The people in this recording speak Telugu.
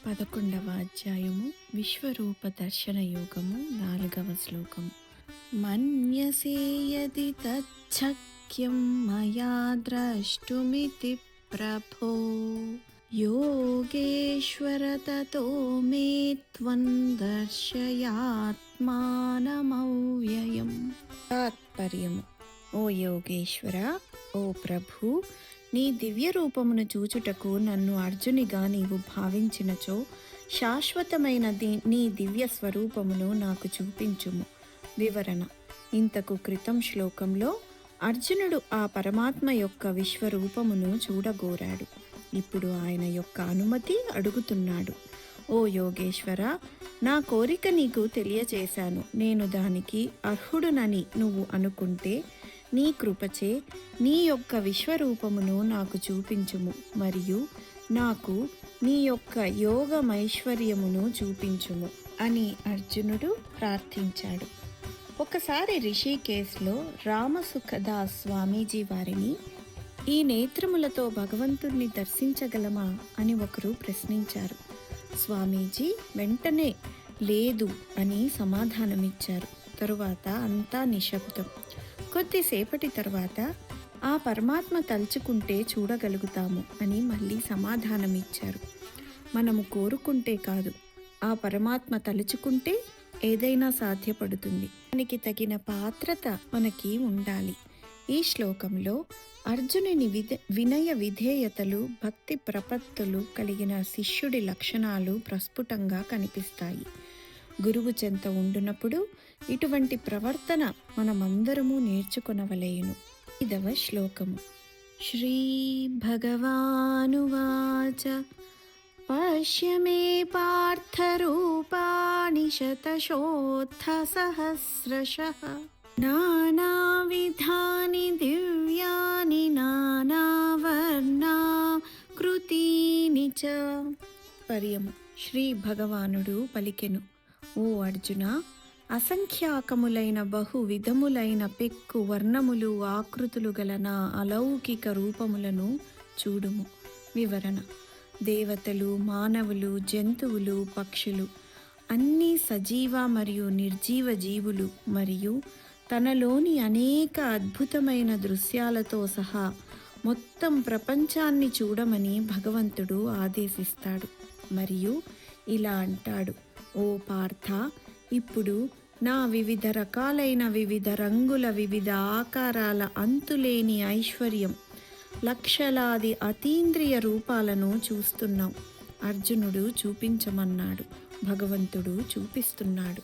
11వ అధ్యాయము విశ్వరూప దర్శన యోగము 4వ శ్లోకము. మన్యసే యది తచ్చక్యం మయా ద్రష్టుమితి ప్రభో యోగేశ్వర తతో మే త్వం దర్శయాత్మానమవ్యయం. తాత్పర్యము: ఓ యోగేశ్వర, ఓ ప్రభు, నీ దివ్య రూపమును చూచుటకు నన్ను అర్జునిగా నీవు భావించినచో శాశ్వతమైన నీ దివ్య స్వరూపమును నాకు చూపించుము. వివరణ: ఇంతకు క్రితం శ్లోకంలో అర్జునుడు ఆ పరమాత్మ యొక్క విశ్వరూపమును చూడగోరాడు. ఇప్పుడు ఆయన యొక్క అనుమతి అడుగుతున్నాడు. ఓ యోగేశ్వర, నా కోరిక నీకు తెలియచేశాను. నేను దానికి అర్హుడునని నువ్వు అనుకుంటే నీ కృపచే నీ యొక్క విశ్వరూపమును నాకు చూపించుము, మరియు నాకు నీ యొక్క యోగమైశ్వర్యమును చూపించుము అని అర్జునుడు ప్రార్థించాడు. ఒకసారి రిషికేశ్లో రామసుఖదాస్ స్వామీజీ వారిని, ఈ నేత్రములతో భగవంతుణ్ణి దర్శించగలమా అని ఒకరు ప్రశ్నించారు. స్వామీజీ వెంటనే లేదు అని సమాధానమిచ్చారు. తరువాత అంతా నిశ్శబ్దం. కొద్దిసేపటి తర్వాత ఆ పరమాత్మ తలుచుకుంటే చూడగలుగుతాము అని మళ్ళీ సమాధానమిచ్చారు. మనము కోరుకుంటే కాదు, ఆ పరమాత్మ తలుచుకుంటే ఏదైనా సాధ్యపడుతుంది. దానికి తగిన పాత్రత మనకి ఉండాలి. ఈ శ్లోకంలో అర్జునుని వినయ విధేయతలు, భక్తి ప్రపత్తులు కలిగిన శిష్యుడి లక్షణాలు ప్రస్ఫుటంగా కనిపిస్తాయి. గురువు చెంత ఉండునప్పుడు ఇటువంటి ప్రవర్తన మనమందరము నేర్చుకొనవలేను. 5వ శ్లోకము. శ్రీ భగవానువాచ పశ్య మే పార్థ రూపాణి శతశోత్థ సహస్రశః నానావిధాని దివ్యాని నానావర్ణాకృతీని చ. పర్యము. శ్రీ భగవానుడు పలికెను, ఓ అర్జున, అసంఖ్యాకములైన బహు విధములైన పెక్కు వర్ణములు ఆకృతులు గల నా అలౌకిక రూపములను చూడుము. వివరణ: దేవతలు, మానవులు, జంతువులు, పక్షులు, అన్ని సజీవ మరియు నిర్జీవ జీవులు మరియు తనలోని అనేక అద్భుతమైన దృశ్యాలతో సహా మొత్తం ప్రపంచాన్ని చూడమని భగవంతుడు ఆదేశిస్తాడు. మరియు ఇలా అంటాడు, ఓ పార్థ, ఇప్పుడు నా వివిధ రకాలైన, వివిధ రంగుల, వివిధ ఆకారాల, అంతులేని ఐశ్వర్యం, లక్షలాది అతీంద్రియ రూపాలను చూస్తున్నావు. అర్జునుడు చూపించమన్నాడు, భగవంతుడు చూపిస్తున్నాడు.